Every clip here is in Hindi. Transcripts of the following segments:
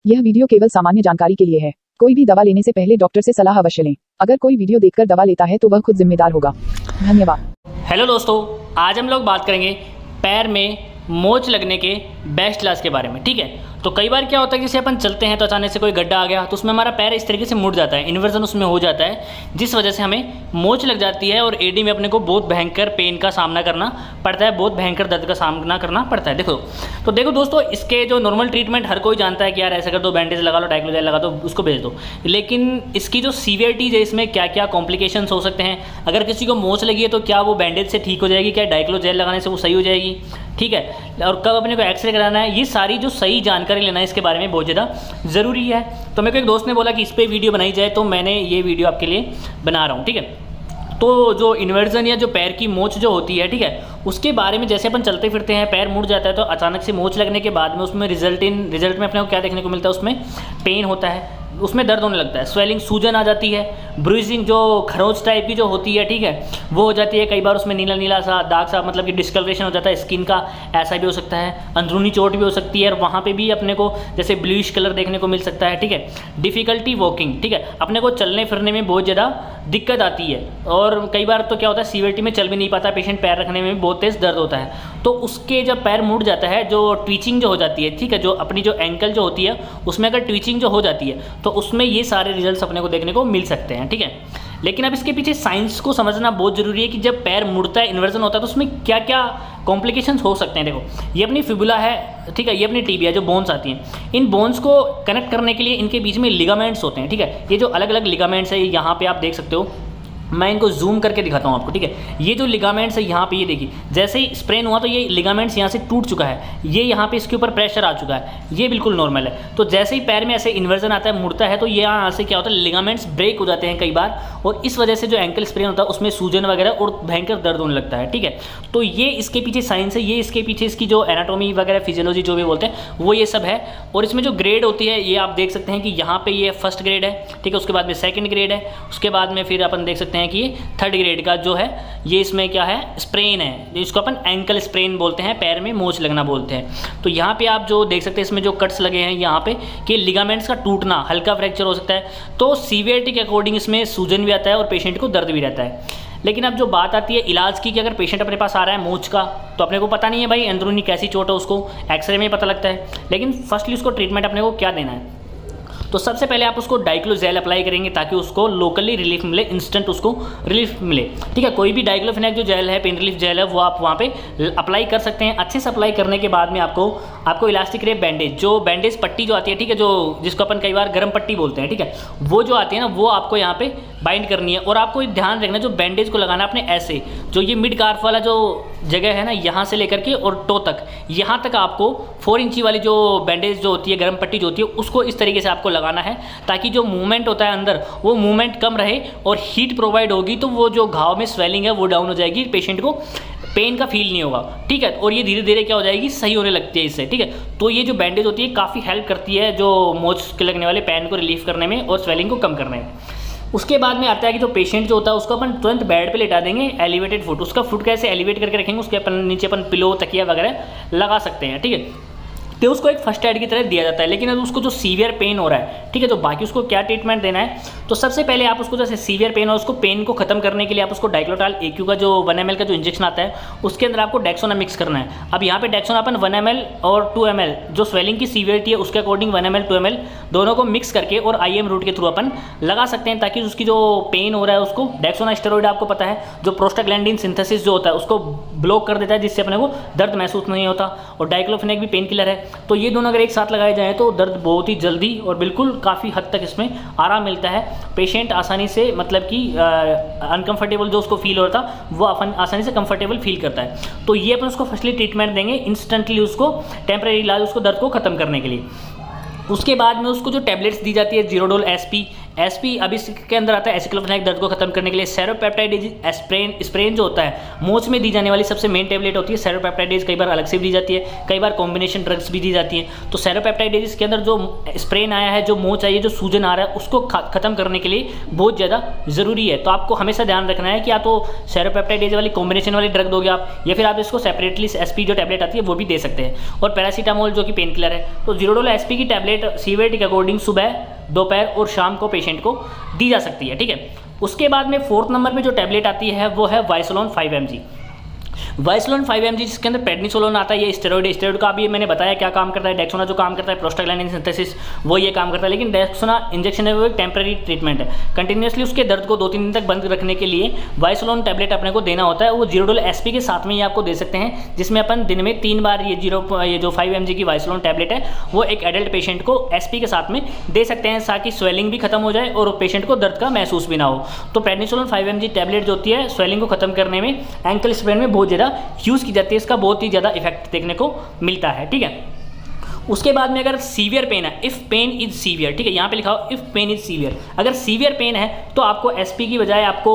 यह वीडियो केवल सामान्य जानकारी के लिए है। कोई भी दवा लेने से पहले डॉक्टर से सलाह अवश्य लें। अगर कोई वीडियो देखकर दवा लेता है तो वह खुद जिम्मेदार होगा। धन्यवाद। हेलो दोस्तों, आज हम लोग बात करेंगे पैर में मोच लगने के बेस्ट इलाज के बारे में। ठीक है, तो कई बार क्या होता है कि जैसे अपन चलते हैं तो अचानक से कोई गड्ढा आ गया तो उसमें हमारा पैर इस तरीके से मुड़ जाता है, इन्वर्जन उसमें हो जाता है, जिस वजह से हमें मोच लग जाती है और एडी में अपने को बहुत भयंकर पेन का सामना करना पड़ता है, बहुत भयंकर दर्द का सामना करना पड़ता है। देखो दोस्तों, इसके जो नॉर्मल ट्रीटमेंट हर कोई जानता है कि यार ऐसा कर दो, बैंडेज लगा लो, डाइक्लोजेल लगा दो, उसको भेज दो। लेकिन इसकी जो सीवियरिटी है, इसमें क्या क्या कॉम्प्लिकेशंस हो सकते हैं, अगर किसी को मोच लगी है तो क्या वो बैंडेज से ठीक हो जाएगी, क्या डाइक्लोजेल लगाने से वो सही हो जाएगी, ठीक है, और कब अपने को एक्सरे कराना है, ये सारी जो सही जानकारी लेना है इसके बारे में बहुत ज़्यादा ज़रूरी है। तो मेरे को एक दोस्त ने बोला कि इस पर वीडियो बनाई जाए, तो मैंने ये वीडियो आपके लिए बना रहा हूँ। ठीक है, तो जो इन्वर्जन या जो पैर की मोच जो होती है, ठीक है, उसके बारे में जैसे अपन चलते फिरते हैं पैर मुड़ जाता है तो अचानक से मोच लगने के बाद में उसमें रिजल्ट में अपने को क्या देखने को मिलता है, उसमें पेन होता है, उसमें दर्द होने लगता है, स्वेलिंग, सूजन आ जाती है, ब्रूइजिंग जो खरोच टाइप की जो होती है, ठीक है, वो हो जाती है। कई बार उसमें नीला नीला सा दाग सा, मतलब कि डिस्कलरेशन हो जाता है स्किन का, ऐसा भी हो सकता है, अंदरूनी चोट भी हो सकती है और वहाँ पे भी अपने को जैसे ब्लूइश कलर देखने को मिल सकता है। ठीक है, डिफ़िकल्टी वॉकिंग, ठीक है, अपने को चलने फिरने में बहुत ज़्यादा दिक्कत आती है और कई बार तो क्या होता है सीवियरिटी में चल भी नहीं पाता पेशेंट, पैर रखने में बहुत तेज़ दर्द होता है। तो उसके जब पैर मुड़ जाता है, जो ट्विचिंग जो हो जाती है, ठीक है, जो अपनी जो एंकल जो होती है उसमें अगर ट्विचिंग जो हो जाती है तो उसमें ये सारे रिजल्ट्स अपने को देखने को मिल सकते हैं। ठीक है, लेकिन अब इसके पीछे साइंस को समझना बहुत ज़रूरी है कि जब पैर मुड़ता है, इन्वर्जन होता है, तो उसमें क्या क्या कॉम्प्लिकेशंस हो सकते हैं। देखो, ये अपनी फिबुला है, ठीक है, ये अपनी टिबिया जो बोन्स आती हैं, इन बोन्स को कनेक्ट करने के लिए इनके बीच में लिगामेंट्स होते हैं। ठीक है, ये जो अलग अलग लिगामेंट्स है, यहाँ पे आप देख सकते हो, मैं इनको जूम करके दिखाता हूँ आपको। ठीक है, ये जो लिगामेंट्स है यहाँ पे, ये देखिए, जैसे ही स्प्रेन हुआ तो ये लिगामेंट्स यहाँ से टूट चुका है, ये यहाँ पे इसके ऊपर प्रेशर आ चुका है, ये बिल्कुल नॉर्मल है। तो जैसे ही पैर में ऐसे इन्वर्जन आता है, मुड़ता है, तो ये यहाँ से क्या होता है, लिगामेंट्स ब्रेक हो जाते हैं कई बार, और इस वजह से जो एंकल स्प्रेन होता है उसमें सूजन वगैरह और भयंकर दर्द होने लगता है। ठीक है, तो ये इसके पीछे साइंस है, ये इसके पीछे इसकी जो एनाटॉमी वगैरह फिजियोलॉजी जो भी बोलते हैं वो ये सब है। और इसमें जो ग्रेड होती है ये आप देख सकते हैं कि यहाँ पे ये फर्स्ट ग्रेड है, ठीक है, उसके बाद में सेकंड ग्रेड है, उसके बाद में फिर अपन देख सकते हैं कि ये थर्ड ग्रेड का जो है, ये इसमें क्या है, स्प्रेन है, जिसको अपन एंकल स्प्रेन बोलते हैं, पैर में मोच लगना बोलते हैं। तो यहाँ पे आप जो देख सकते हैं इसमें जो कट्स लगे हैं यहाँ पे कि लिगामेंट्स का टूटना, हल्का फ्रैक्चर हो सकता है। तो सीवियरिटी के अकॉर्डिंग इसमें सूजन भी आता है और पेशेंट को दर्द भी रहता है। लेकिन अब जो बात आती है इलाज की, कि अगर पेशेंट अपने पास आ रहा है मोच का, तो अपने को पता नहीं है भाई अंदरूनी कैसी चोट है, उसको एक्सरे में पता लगता है। लेकिन फर्स्टली उसको ट्रीटमेंट अपने को क्या देना है, तो सबसे पहले आप उसको डाइक्लोजेल अप्लाई करेंगे ताकि उसको लोकली रिलीफ मिले, इंस्टेंट उसको रिलीफ मिले। ठीक है, कोई भी डाइक्लोफेनाक जो जेल है, पेन रिलीफ जेल है, वो आप वहाँ पे अप्लाई कर सकते हैं। अच्छे से अप्लाई करने के बाद में आपको इलास्टिक रेप बैंडेज, जो बैंडेज पट्टी जो आती है, ठीक है, जो जिसको अपन कई बार गर्म पट्टी बोलते हैं, ठीक है, वो जो आती है ना, वो आपको यहाँ पे बाइंड करनी है। और आपको ध्यान रखना, जो बैंडेज को लगाना अपने ऐसे, जो ये मिड कार्फ वाला जो जगह है ना, यहाँ से लेकर के और टो तक, यहाँ तक आपको 4 इंची वाली जो बैंडेज जो होती है, गर्म पट्टी जो होती है, उसको इस तरीके से आपको लगाना है ताकि जो मूवमेंट होता है अंदर, वो मूवमेंट कम रहे और हीट प्रोवाइड होगी, तो वो जो घाव में स्वेलिंग है वो डाउन हो जाएगी, पेशेंट को पेन का फील नहीं होगा। ठीक है, और ये धीरे धीरे क्या हो जाएगी, सही होने लगती है इससे। ठीक है, तो ये जो बैंडेज होती है काफ़ी हेल्प करती है जो मोच के लगने वाले पेन को रिलीफ करने में और स्वेलिंग को कम करने में। उसके बाद में आता है कि जो पेशेंट जो होता है उसको अपन तुरंत बेड पे लेटा देंगे, एलिवेटेड फुट, उसका फुट कैसे एलिवेट करके रखेंगे, उसके अपन नीचे अपन पिलो, तकिया वगैरह लगा सकते हैं। ठीक है, तो उसको एक फर्स्ट एड की तरह दिया जाता है। लेकिन अब उसको जो सीवियर पेन हो रहा है, ठीक है, तो बाकी उसको क्या ट्रीटमेंट देना है, तो सबसे पहले आप उसको जैसे सीवियर पेन हो, उसको पेन को खत्म करने के लिए आप उसको डाइक्लोटाल AQ का जो 1 ml का जो इंजेक्शन आता है, उसके अंदर आपको डेक्सोना मिक्स करना है। अब यहाँ पे डेक्सोना अपन 1 ml और 2 ml, जो स्वेलिंग की सीवियरिटी है उसके अकॉर्डिंग 1 ml 2 ml दोनों को मिक्स करके और IM रूट के थ्रू अपन लगा सकते हैं, ताकि उसकी जो पेन हो रहा है उसको, डेक्सोना स्टेरॉइड आपको पता है जो प्रोस्टाग्लैंडिन सिंथेसिस जो होता है उसको ब्लॉक कर देता है, जिससे अपने को दर्द महसूस नहीं होता, और डाइक्लोफेनेक भी पेन किलर है। तो ये दोनों अगर एक साथ लगाए जाएँ तो दर्द बहुत ही जल्दी और बिल्कुल काफ़ी हद तक इसमें आराम मिलता है। पेशेंट आसानी से, मतलब कि अनकंफर्टेबल जो उसको फील हो रहा था वो आसानी से कंफर्टेबल फील करता है। तो ये अपन उसको फर्स्टली ट्रीटमेंट देंगे, इंस्टेंटली उसको टेम्परेरी इलाज, उसको दर्द को खत्म करने के लिए। उसके बाद में उसको जो टैबलेट्स दी जाती है, जीरोडोल SP एसपी अब इसके अंदर आता है एसिक्लोफेनाक दर्द को खत्म करने के लिए। सेरोपेप्टाइडेज स्प्रेन जो होता है मोच में दी जाने वाली सबसे मेन टेबलेट होती है सेरोपेप्टाइडेज। कई बार अलग से भी दी जाती है, कई बार कॉम्बिनेशन ड्रग्स भी दी जाती हैं। तो सेरोपेप्टाइडेज के अंदर जो स्प्रेन आया है, जो मोच आई है, जो सूजन आ रहा है, उसको खत्म करने के लिए बहुत ज़्यादा ज़रूरी है। तो आपको हमेशा ध्यान रखना है कि या तो सेरोपेप्टाइडेज वाली कॉम्बिनेशन वाली ड्रग दोगे आप, या फिर आप इसको सेपरेटली एसपी जो टैबलेट आती है वो भी दे सकते हैं। और पैरासीटामोल जो कि पेन किलर है, तो जीरोडोल एसपी की टैबलेट सीवियरिटी के अकॉर्डिंग सुबह, दोपहर और शाम को पेशेंट को दी जा सकती है, ठीक है। उसके बाद में 4th नंबर पे जो टैबलेट आती है वो है वाइसोलोन 5 mg। वाइसोलोन 5 mg जिसके अंदर प्रेडनिसोलोन आता है, ये स्टेरॉइड का भी मैंने बताया क्या काम करता है। डेक्सोना जो काम करता है प्रोस्टाग्लैंडिन सिंथेसिस, वो ये काम करता है। लेकिन डेक्सोना इंजेक्शन है वो एक टेम्पररी ट्रीटमेंट है। कंटिन्यूसली उसके दर्द को 2-3 दिन तक बंद रखने के लिए वाइसोलोन टैबलेट अपने को देना होता है। वो जीरोडोल एसपी के साथ में ही आपको दे सकते हैं, जिसमें अपन दिन में 3 बार ये जो 5 mg की वाइसोलोन टैबलेट है वो एक एडल्ट पेशेंट को एसपी के साथ में दे सकते हैं, ताकि स्वेलिंग भी खत्म हो जाए और पेशेंट को दर्द का महसूस भी ना हो। तो प्रेडनिसोलोन 5 mg टैबलेट जो होती है स्वेलिंग को खत्म करने में एंकल स्प्रेन में बहुत ज़्यादा यूज़ की जाती है। इसका बहुत ही ज़्यादा इफेक्ट देखने को मिलता है, ठीक है। उसके बाद में अगर सीवियर पेन है, इफ़ पेन इज सीवियर, ठीक है, यहाँ पे लिखा हो इफ़ पेन इज सीवियर। अगर सीवियर पेन है तो आपको एसपी की बजाय, आपको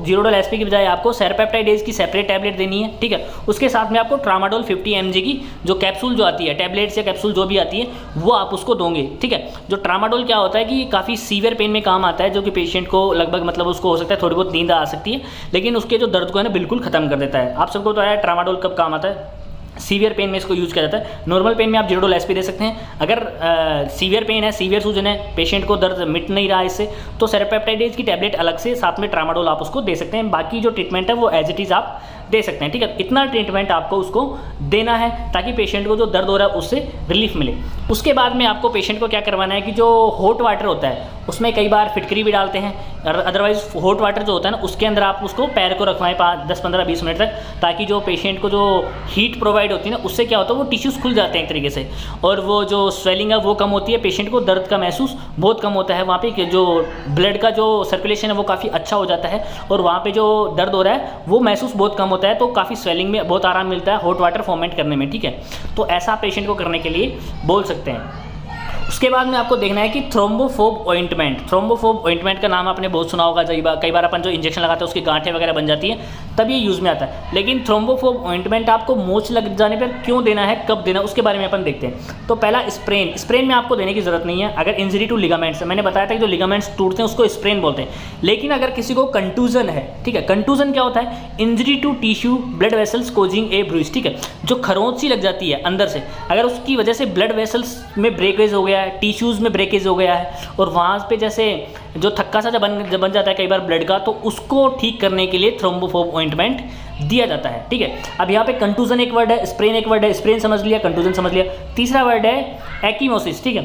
जीरोडोल एसपी की बजाय आपको सेरोपेप्टाइडेज की सेपरेट टैबलेट देनी है, ठीक है। उसके साथ में आपको ट्रामाडोल 50 mg की जो कैप्सूल जो आती है, टैबलेट्स या कैप्सूल जो भी आती है, वो आप उसको दोगे, ठीक है। जो ट्रामाडोल क्या होता है कि काफ़ी सीवियर पेन में काम आता है, जो कि पेशेंट को लगभग मतलब उसको हो सकता है थोड़ी बहुत नींद आ सकती है, लेकिन उसके जो दर्द को है ना बिल्कुल खत्म कर देता है। आप सबको तो आया ट्रामाडोल कब काम आता है, सीवियर पेन में इसको यूज़ किया जाता है। नॉर्मल पेन में आप जीरोडोल एसपी दे सकते हैं। अगर सीवियर पेन है, सीवियर सूजन है, पेशेंट को दर्द मिट नहीं रहा इससे, तो सेरोपेप्टाइडेज की टैबलेट अलग से साथ में ट्रामाडोल आप उसको दे सकते हैं। बाकी जो ट्रीटमेंट है वो एज इट इज़ आप दे सकते हैं, ठीक है। इतना ट्रीटमेंट आपको उसको देना है ताकि पेशेंट को जो दर्द हो रहा है उससे रिलीफ मिले। उसके बाद में आपको पेशेंट को क्या करवाना है कि जो हॉट वाटर होता है उसमें कई बार फिटकरी भी डालते हैं, और अदरवाइज हॉट वाटर जो होता है ना उसके अंदर आप उसको पैर को रखवाएं 10-15-20 मिनट तक, ताकि जो पेशेंट को जो हीट प्रोवाइड होती है ना उससे क्या होता है वो टिश्यूज़ खुल जाते हैं एक तरीके से, और वो जो स्वेलिंग है वो कम होती है। पेशेंट को दर्द का महसूस बहुत कम होता है। वहाँ पे जो ब्लड का जो सर्कुलेशन है वो काफ़ी अच्छा हो जाता है, और वहाँ पे जो दर्द हो रहा है वो महसूस बहुत कम होता है। तो काफ़ी स्वेलिंग में बहुत आराम मिलता है हॉट वाटर फॉर्मेट करने में, ठीक है। तो ऐसा पेशेंट को करने के लिए बोल सकते हैं। उसके बाद में आपको देखना है कि थ्रोम्बोफोब ऑइंटमेंट। थ्रोम्बोफोब ऑइंटमेंट का नाम आपने बहुत सुना होगा। कई बार अपन जो इंजेक्शन लगाते हैं उसकी गांठें वगैरह बन जाती हैं, तब ये यूज़ में आता है। लेकिन थ्रोम्बोफोब ऑइंटमेंट आपको मोच लग जाने पर क्यों देना है, कब देना है, उसके बारे में अपन देखते हैं। तो पहला स्प्रेन में आपको देने की ज़रूरत नहीं है। अगर इंजरी टू लिगामेंट्स, मैंने बताया था कि जो लिगामेंट्स टूटते हैं उसको स्प्रेन बोलते हैं। लेकिन अगर किसी को कंटूजन है, ठीक है, कंटूजन क्या होता है, injury to tissue blood vessels causing a bruise, ठीक है, जो खरोंच सी लग जाती है अंदर से, अगर उसकी वजह से ब्लड वेसल्स में ब्रेकेज हो गया है, टिश्यूज़ में ब्रेकेज हो गया है, और वहाँ पे जैसे जो थक्का सा जब बन जाता है कई बार ब्लड का, तो उसको ठीक करने के लिए थ्रोम्बोफोब ऑइंटमेंट दिया जाता है, ठीक है। अब यहाँ पे कंटूजन एक वर्ड है, स्प्रेन एक वर्ड है, स्प्रेन समझ लिया, कंटूजन समझ लिया। तीसरा वर्ड है एक्कीमोसिस, ठीक है।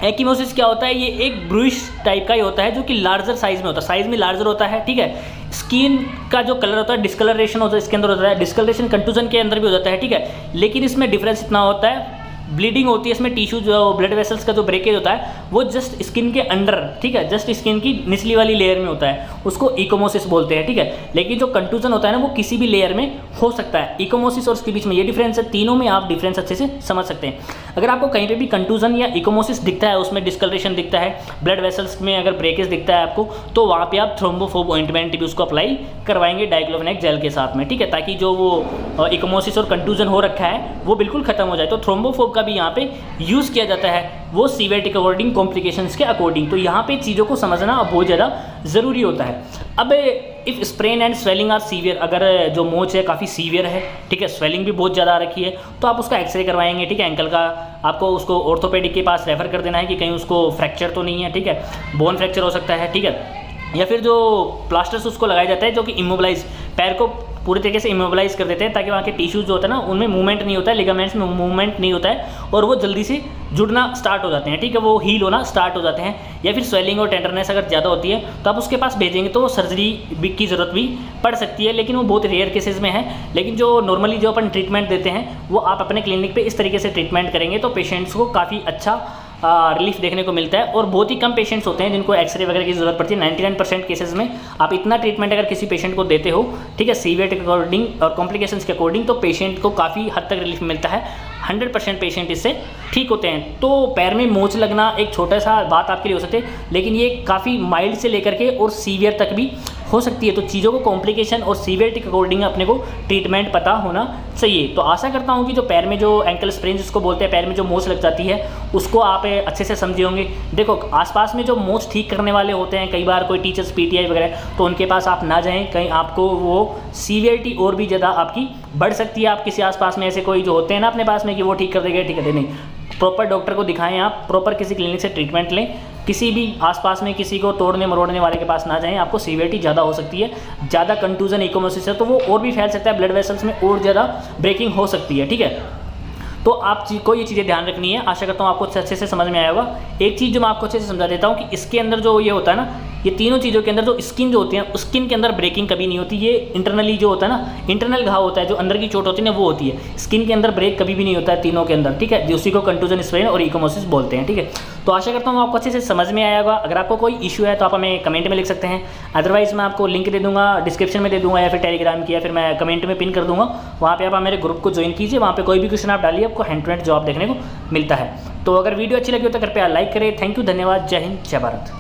एक्कीमोसिस क्या होता है, ये एक ब्रूइश टाइप का ही होता है जो कि लार्जर साइज में होता है, साइज में लार्जर होता है, ठीक है। स्किन का जो कलर होता है डिस्कलरेशन होता है, इसके अंदर होता है। डिस्कलरेशन कंटूजन के अंदर भी हो जाता है, ठीक है। लेकिन इसमें डिफरेंस इतना होता है, ब्लीडिंग होती है इसमें, टिश्यू जो ब्लड वेसल्स का जो ब्रेकेज होता है वो जस्ट स्किन के अंडर, ठीक है, जस्ट स्किन की निचली वाली लेयर में होता है, उसको इकोमोसिस बोलते हैं, ठीक है। लेकिन जो कंटूजन होता है ना वो किसी भी लेयर में हो सकता है। इकोमोसिस और उसके बीच में ये डिफरेंस है, तीनों में आप डिफरेंस अच्छे से समझ सकते हैं। अगर आपको कहीं पे भी कंटूजन या इकोमोसिस दिखता है, उसमें डिस्कलरेशन दिखता है, ब्लड वेसल्स में अगर ब्रेकेज दिखता है आपको, तो वहाँ पे आप थ्रोम्बोफोब ऑइंटमेंट भी उसको अप्लाई करवाएंगे डाइक्लोफेनेक जेल के साथ में, ठीक है, ताकि जो वो इकोमोसिस और कंटूजन हो रखा है वो बिल्कुल खत्म हो जाए। तो थ्रोम्बोफोब का भी यहाँ पे यूज़ किया जाता है, वो सीवियरिटी के अकॉर्डिंग, कॉम्प्लिकेशंस के अकॉर्डिंग। तो यहाँ पे चीज़ों को समझना बहुत ज़्यादा ज़रूरी होता है। अब if sprain and swelling are severe, अगर जो मोच है काफ़ी सीवियर है, ठीक है, स्वेलिंग भी बहुत ज़्यादा आ रखी है, तो आप उसका एक्सरे करवाएंगे, ठीक है, एंकल का। आपको उसको ऑर्थोपेडिक के पास रेफर कर देना है कि कहीं उसको फ्रैक्चर तो नहीं है, ठीक है, बोन फ्रैक्चर हो सकता है, ठीक है। या फिर जो प्लास्टर्स उसको लगाया जाता है जो कि इमोबलाइज, पैर को पूरी तरीके से इमोबलाइज कर देते हैं, ताकि वहाँ के टिश्यूज जो होता है ना उनमें मूवमेंट नहीं होता है, लिगामेंट्स में मूवमेंट नहीं होता है, और वो जल्दी से जुड़ना स्टार्ट हो जाते हैं, ठीक है, वो हील होना स्टार्ट हो जाते हैं। या फिर स्वेलिंग और टेंडरनेस अगर ज़्यादा होती है तो आप उसके पास भेजेंगे तो सर्जरी की ज़रूरत भी पड़ सकती है, लेकिन वो बहुत रेयर केसेस में है। लेकिन जो नॉर्मली जो अपन ट्रीटमेंट देते हैं वो आप अपने क्लिनिक पे इस तरीके से ट्रीटमेंट करेंगे तो पेशेंट्स को काफ़ी अच्छा रिलीफ देखने को मिलता है। और बहुत ही कम पेशेंट्स होते हैं जिनको एक्सरे वगैरह की ज़रूरत पड़ती है। 99% केसेस में आप इतना ट्रीटमेंट अगर किसी पेशेंट को देते हो, ठीक है, सीवियरिटी के अकॉर्डिंग और कॉम्प्लिकेशंस के अकॉर्डिंग, तो पेशेंट को काफ़ी हद तक रिलीफ मिलता है। 100% पेशेंट इससे ठीक होते हैं। तो पैर में मोच लगना एक छोटा सा बात आपके लिए हो सकती है, लेकिन ये काफ़ी माइल्ड से लेकर के और सीवियर तक भी हो सकती है। तो चीज़ों को कॉम्प्लिकेशन और सीवियरिटी के अकॉर्डिंग अपने को ट्रीटमेंट पता होना चाहिए। तो आशा करता हूँ कि जो पैर में जो एंकल स्प्रेन जिसको बोलते हैं, पैर में जो मोच लग जाती है, उसको आप अच्छे से समझे होंगे। देखो आसपास में जो मोच ठीक करने वाले होते हैं, कई बार कोई टीचर्स पीटीआई वगैरह, तो उनके पास आप ना जाएं, कहीं आपको वो सीवियरिटी और भी ज़्यादा आपकी बढ़ सकती है। आप किसी आसपास में ऐसे कोई जो होते हैं ना अपने पास में कि वो ठीक कर देंगे, ठीक कर दे, नहीं, प्रॉपर डॉक्टर को दिखाएं, आप प्रॉपर किसी क्लिनिक से ट्रीटमेंट लें। किसी भी आसपास में किसी को तोड़ने मरोड़ने वाले के पास ना जाएं, आपको सीवियरिटी ज़्यादा हो सकती है। ज़्यादा कंटूजन इकोमोसिस है तो वो और भी फैल सकता है, ब्लड वेसल्स में और ज़्यादा ब्रेकिंग हो सकती है, ठीक है। तो आपको ये चीज़ें ध्यान रखनी है। आशा करता हूँ आपको अच्छे से समझ में आया होगा। एक चीज़ जो मैं आपको अच्छे से समझा देता हूँ कि इसके अंदर जो ये होता है ना, ये तीनों चीज़ों के अंदर जो स्किन जो होती है, स्किन के अंदर ब्रेकिंग कभी नहीं होती। ये इंटरनली जो होता है ना, इंटरनल घाव होता है, जो अंदर की चोट होती है ना, वो होती है। स्किन के अंदर ब्रेक कभी भी नहीं होता है तीनों के अंदर, ठीक है। उसी को कंटूजन स्प्रेन और इकोमोसिस बोलते हैं, ठीक है। तो आशा करता हूँ आपको अच्छे से समझ में आया होगा। अगर आपको कोई इशू है तो आप हमें कमेंट में लिख सकते हैं, अदरवाइज मैं आपको लिंक दे दूँगा, डिस्क्रिप्शन में दे दूँगा, या फिर टेलीग्राम की, या फिर मैं कमेंट में पिन कर दूँगा। वहाँ पे आप मेरे ग्रुप को ज्वाइन कीजिए, वहाँ पे कोई भी क्वेश्चन आप डालिए, आपको हैंड टू हैंड जवाब देखने को मिलता है। तो अगर वीडियो अच्छी लगी हो तो कृपया लाइक करें। थैंक यू, धन्यवाद, जय हिंद, जय भारत।